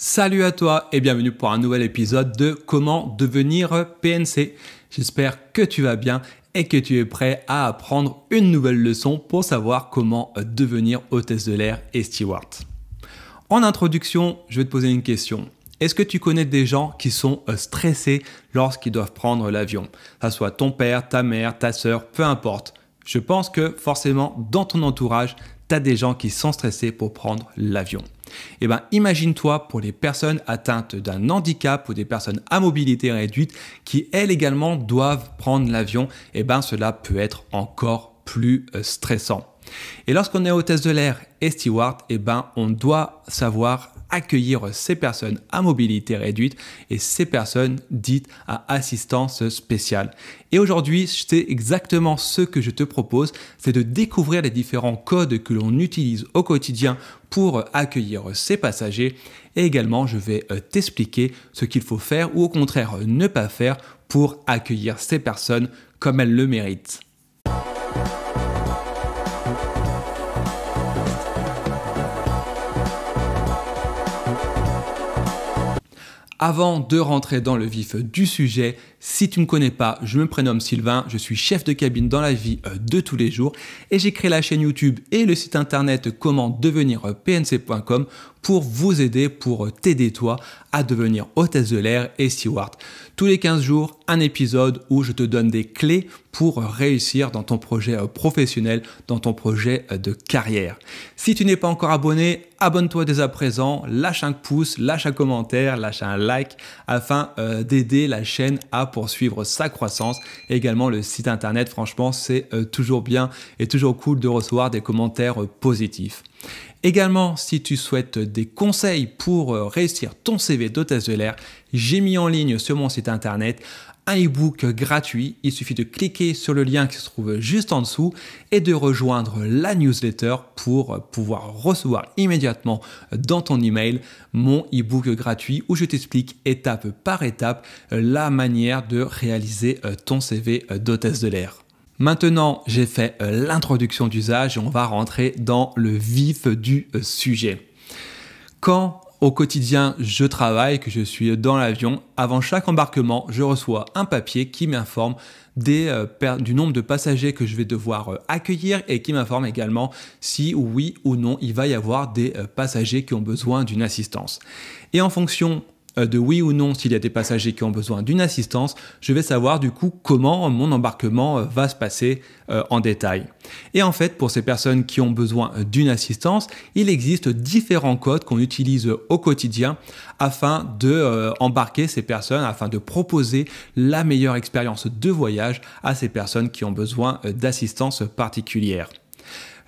Salut à toi et bienvenue pour un nouvel épisode de Comment devenir PNC. J'espère que tu vas bien et que tu es prêt à apprendre une nouvelle leçon pour savoir comment devenir hôtesse de l'air et steward. En introduction, je vais te poser une question. Est-ce que tu connais des gens qui sont stressés lorsqu'ils doivent prendre l'avion? Que ce soit ton père, ta mère, ta sœur, peu importe. Je pense que forcément dans ton entourage, tu as des gens qui sont stressés pour prendre l'avion. Eh bien, imagine-toi pour les personnes atteintes d'un handicap ou des personnes à mobilité réduite qui, elles également, doivent prendre l'avion. Eh bien, cela peut être encore plus stressant. Et lorsqu'on est hôtesse de l'air et steward, eh ben, on doit savoir accueillir ces personnes à mobilité réduite et ces personnes dites à assistance spéciale. Et aujourd'hui, c'est exactement ce que je te propose, c'est de découvrir les différents codes que l'on utilise au quotidien pour accueillir ces passagers. Et également, je vais t'expliquer ce qu'il faut faire ou au contraire ne pas faire pour accueillir ces personnes comme elles le méritent. Avant de rentrer dans le vif du sujet, si tu ne me connais pas, je me prénomme Sylvain, je suis chef de cabine dans la vie de tous les jours et j'ai créé la chaîne YouTube et le site internet comment devenir pnc.com pour vous aider, pour t'aider toi à devenir hôtesse de l'air et steward. Tous les 15 jours, un épisode où je te donne des clés pour réussir dans ton projet professionnel, dans ton projet de carrière. Si tu n'es pas encore abonné, abonne-toi dès à présent, lâche un pouce, lâche un commentaire, lâche un like afin d'aider la chaîne à poursuivre sa croissance. Et également le site internet, franchement, c'est toujours bien et toujours cool de recevoir des commentaires positifs. Également, si tu souhaites des conseils pour réussir ton CV d'hôtesse de l'air, j'ai mis en ligne sur mon site internet un e-book gratuit. Il suffit de cliquer sur le lien qui se trouve juste en dessous et de rejoindre la newsletter pour pouvoir recevoir immédiatement dans ton email mon e-book gratuit où je t'explique étape par étape la manière de réaliser ton CV d'hôtesse de l'air. Maintenant, j'ai fait l'introduction d'usage et on va rentrer dans le vif du sujet. Quand au quotidien je travaille, que je suis dans l'avion, avant chaque embarquement, je reçois un papier qui m'informe du nombre de passagers que je vais devoir accueillir et qui m'informe également si oui ou non il va y avoir des passagers qui ont besoin d'une assistance. Et en fonction de oui ou non s'il y a des passagers qui ont besoin d'une assistance, je vais savoir du coup comment mon embarquement va se passer en détail. Et en fait, pour ces personnes qui ont besoin d'une assistance, il existe différents codes qu'on utilise au quotidien afin de embarquer ces personnes, afin de proposer la meilleure expérience de voyage à ces personnes qui ont besoin d'assistance particulière.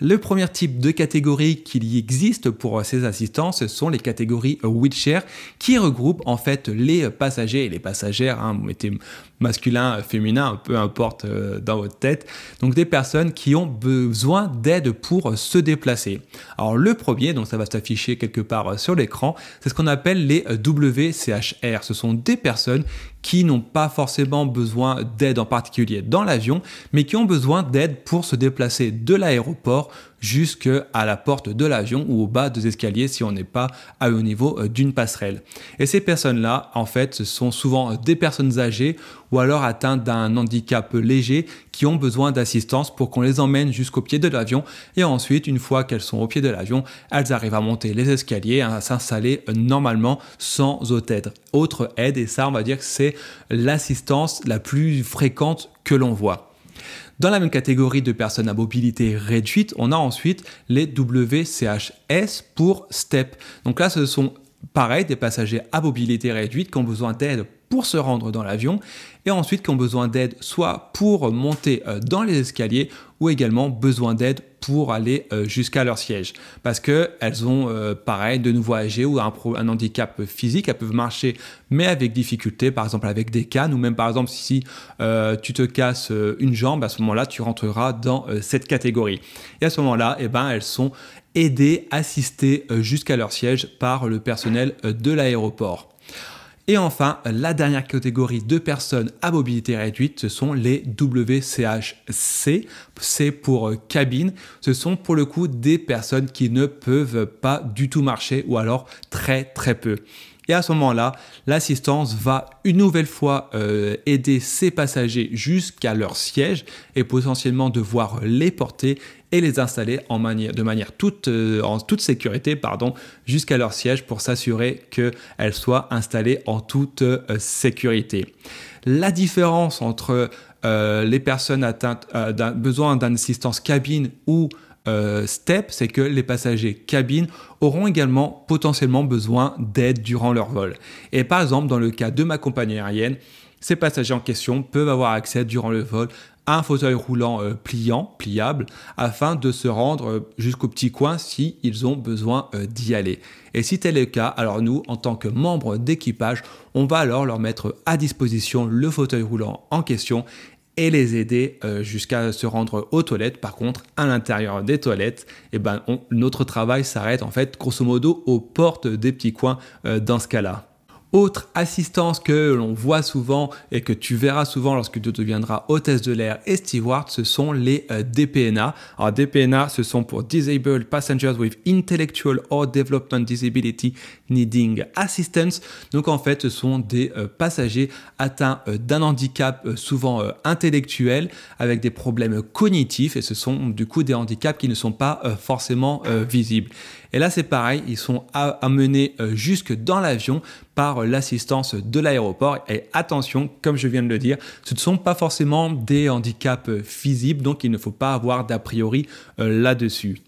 Le premier type de catégorie qu'il y existe pour ces assistances, ce sont les catégories wheelchair qui regroupent en fait les passagers et les passagères, vous mettez masculin, féminin, peu importe dans votre tête, donc des personnes qui ont besoin d'aide pour se déplacer. Alors le premier, donc ça va s'afficher quelque part sur l'écran, c'est ce qu'on appelle les WCHR. Ce sont des personnes qui n'ont pas forcément besoin d'aide en particulier dans l'avion, mais qui ont besoin d'aide pour se déplacer de l'aéroport jusqu'à la porte de l'avion ou au bas des escaliers si on n'est pas au niveau d'une passerelle. Et ces personnes-là, en fait, ce sont souvent des personnes âgées ou alors atteintes d'un handicap léger qui ont besoin d'assistance pour qu'on les emmène jusqu'au pied de l'avion et ensuite, une fois qu'elles sont au pied de l'avion, elles arrivent à monter les escaliers, à s'installer normalement sans autre aide et ça, on va dire que c'est l'assistance la plus fréquente que l'on voit. Dans la même catégorie de personnes à mobilité réduite, on a ensuite les WCHS pour STEP. Donc là, ce sont pareil des passagers à mobilité réduite qui ont besoin d'aide pour se rendre dans l'avion et ensuite qui ont besoin d'aide soit pour monter dans les escaliers ou également besoin d'aide pour aller jusqu'à leur siège parce qu'elles ont pareil de nouveau âgées ou un handicap physique, elles peuvent marcher mais avec difficulté, par exemple avec des cannes ou même par exemple si tu te casses une jambe, à ce moment-là tu rentreras dans cette catégorie et à ce moment-là elles sont aidées, assistées jusqu'à leur siège par le personnel de l'aéroport. Et enfin, la dernière catégorie de personnes à mobilité réduite, ce sont les WCHC. C'est pour cabine. Ce sont pour le coup des personnes qui ne peuvent pas du tout marcher ou alors très très peu. Et à ce moment-là, l'assistance va une nouvelle fois aider ces passagers jusqu'à leur siège et potentiellement devoir les porter et les installer en toute sécurité jusqu'à leur siège pour s'assurer qu'elles soient installées en toute sécurité. La différence entre les personnes atteintes d'un besoin d'assistance cabine ou STEP, c'est que les passagers cabine auront également potentiellement besoin d'aide durant leur vol. Et par exemple, dans le cas de ma compagnie aérienne, ces passagers en question peuvent avoir accès durant le vol à un fauteuil roulant pliable, afin de se rendre jusqu'au petit coin s'ils ont besoin d'y aller. Et si tel est le cas, alors nous, en tant que membres d'équipage, on va alors leur mettre à disposition le fauteuil roulant en question et les aider jusqu'à se rendre aux toilettes. Par contre, à l'intérieur des toilettes, notre travail s'arrête en fait grosso modo aux portes des petits coins dans ce cas-là. Autre assistance que l'on voit souvent et que tu verras souvent lorsque tu deviendras hôtesse de l'air et steward, ce sont les DPNA. Alors DPNA, ce sont pour Disabled Passengers with Intellectual or Development Disability Needing Assistance. Donc en fait, ce sont des passagers atteints d'un handicap souvent intellectuel avec des problèmes cognitifs, et ce sont du coup des handicaps qui ne sont pas forcément visibles. Et là, c'est pareil, ils sont amenés jusque dans l'avion par l'assistance de l'aéroport. Et attention, comme je viens de le dire, ce ne sont pas forcément des handicaps visibles, donc il ne faut pas avoir d'a priori là-dessus.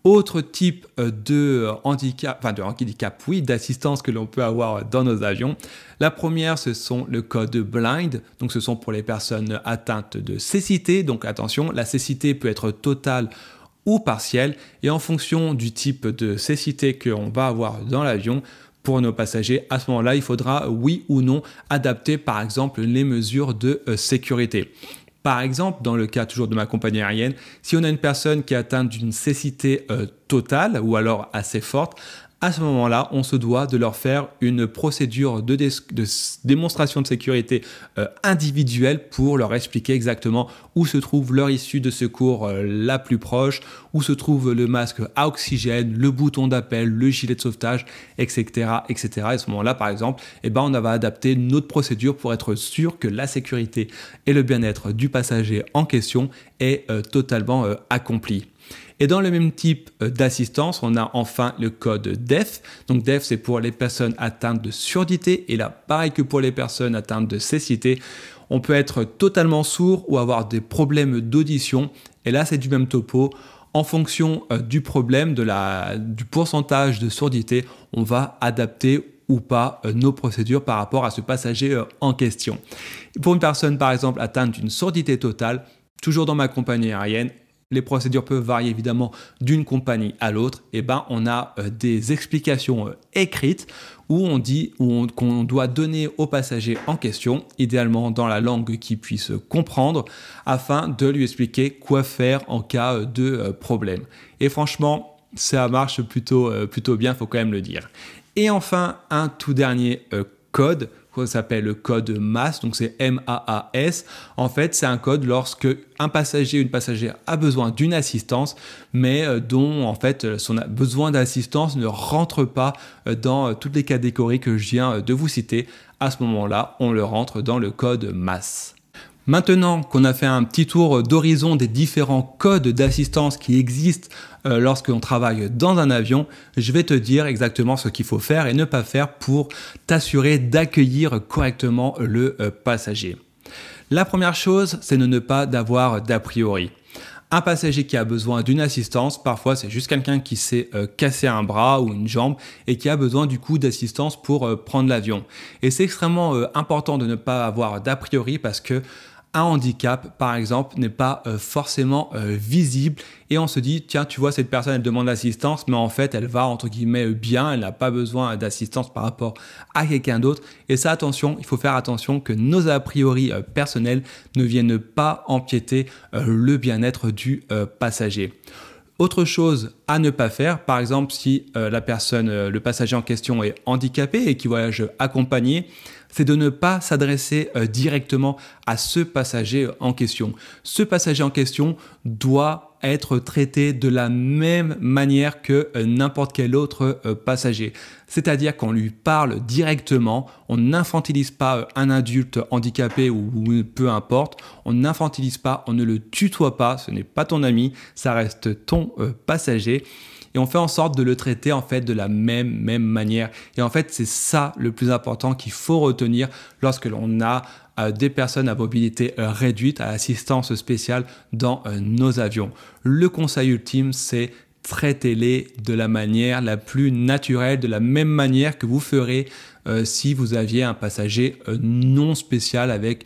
Autre type de handicap, d'assistance que l'on peut avoir dans nos avions. La première, ce sont le code blind. Donc, ce sont pour les personnes atteintes de cécité. Donc, attention, la cécité peut être totale ou partielle, et en fonction du type de cécité qu'on va avoir dans l'avion, pour nos passagers, à ce moment-là, il faudra oui ou non adapter par exemple les mesures de sécurité. Par exemple, dans le cas toujours de ma compagnie aérienne, si on a une personne qui est atteinte d'une cécité totale ou alors assez forte, à ce moment-là, on se doit de leur faire une procédure de démonstration de sécurité individuelle pour leur expliquer exactement où se trouve leur issue de secours la plus proche, où se trouve le masque à oxygène, le bouton d'appel, le gilet de sauvetage, etc. etc. Et à ce moment-là, par exemple, on va adapter notre procédure pour être sûr que la sécurité et le bien-être du passager en question est totalement accompli. Et dans le même type d'assistance, on a enfin le code DEF. Donc DEF, c'est pour les personnes atteintes de surdité. Et là, pareil que pour les personnes atteintes de cécité, on peut être totalement sourd ou avoir des problèmes d'audition. Et là, c'est du même topo. En fonction du problème, du pourcentage de surdité, on va adapter ou pas nos procédures par rapport à ce passager en question. Pour une personne, par exemple, atteinte d'une surdité totale, toujours dans ma compagnie aérienne, les procédures peuvent varier évidemment d'une compagnie à l'autre. On a des explications écrites où on dit qu'on doit donner au passager en question, idéalement dans la langue qu'il puisse comprendre, afin de lui expliquer quoi faire en cas de problème. Et franchement, ça marche plutôt bien, il faut quand même le dire. Et enfin, un tout dernier code, ça s'appelle le code MAAS, donc c'est M-A-A-S. En fait, c'est un code lorsque un passager ou une passagère a besoin d'une assistance, mais dont en fait son besoin d'assistance ne rentre pas dans toutes les catégories que je viens de vous citer. À ce moment-là, on le rentre dans le code MAAS. Maintenant qu'on a fait un petit tour d'horizon des différents codes d'assistance qui existent lorsqu'on travaille dans un avion, je vais te dire exactement ce qu'il faut faire et ne pas faire pour t'assurer d'accueillir correctement le passager. La première chose, c'est de ne pas avoir d'a priori. Un passager qui a besoin d'une assistance, parfois c'est juste quelqu'un qui s'est cassé un bras ou une jambe et qui a besoin du coup d'assistance pour prendre l'avion. Et c'est extrêmement important de ne pas avoir d'a priori parce que un handicap, par exemple, n'est pas forcément visible et on se dit, tiens, tu vois, cette personne, elle demande l'assistance, mais en fait, elle va, entre guillemets, bien, elle n'a pas besoin d'assistance par rapport à quelqu'un d'autre. Et ça, attention, il faut faire attention que nos a priori personnels ne viennent pas empiéter le bien-être du passager. Autre chose à ne pas faire, par exemple si le passager en question est handicapé et qui voyage accompagné, c'est de ne pas s'adresser directement à ce passager en question. Ce passager en question doit être traité de la même manière que n'importe quel autre passager. C'est-à-dire qu'on lui parle directement, on n'infantilise pas un adulte handicapé ou peu importe, on n'infantilise pas, on ne le tutoie pas, ce n'est pas ton ami, ça reste ton passager. Et on fait en sorte de le traiter en fait de la même manière. Et en fait, c'est ça le plus important qu'il faut retenir lorsque l'on a des personnes à mobilité réduite, à assistance spéciale dans nos avions. Le conseil ultime, c'est traitez-les de la manière la plus naturelle, de la même manière que vous ferez si vous aviez un passager non spécial avec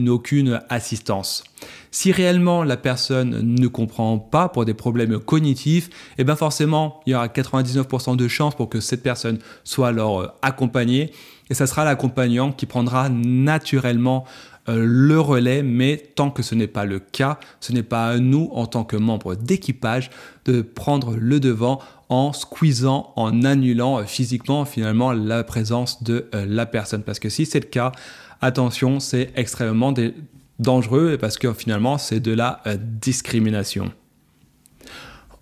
aucune assistance. Si réellement la personne ne comprend pas pour des problèmes cognitifs, et bien forcément, il y aura 99% de chances pour que cette personne soit alors accompagnée et ça sera l'accompagnant qui prendra naturellement le relais, mais tant que ce n'est pas le cas, ce n'est pas à nous en tant que membres d'équipage de prendre le devant en squeezant, en annulant physiquement finalement la présence de la personne. Parce que si c'est le cas, attention, c'est extrêmement dangereux parce que finalement c'est de la discrimination.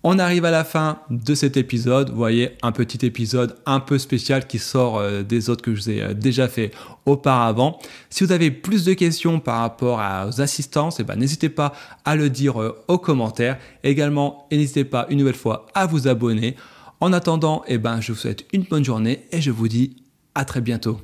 On arrive à la fin de cet épisode. Vous voyez, un petit épisode un peu spécial qui sort des autres que je vous ai déjà fait auparavant. Si vous avez plus de questions par rapport aux assistances, n'hésitez pas à le dire aux commentaires. Également, n'hésitez pas une nouvelle fois à vous abonner. En attendant, je vous souhaite une bonne journée et je vous dis à très bientôt.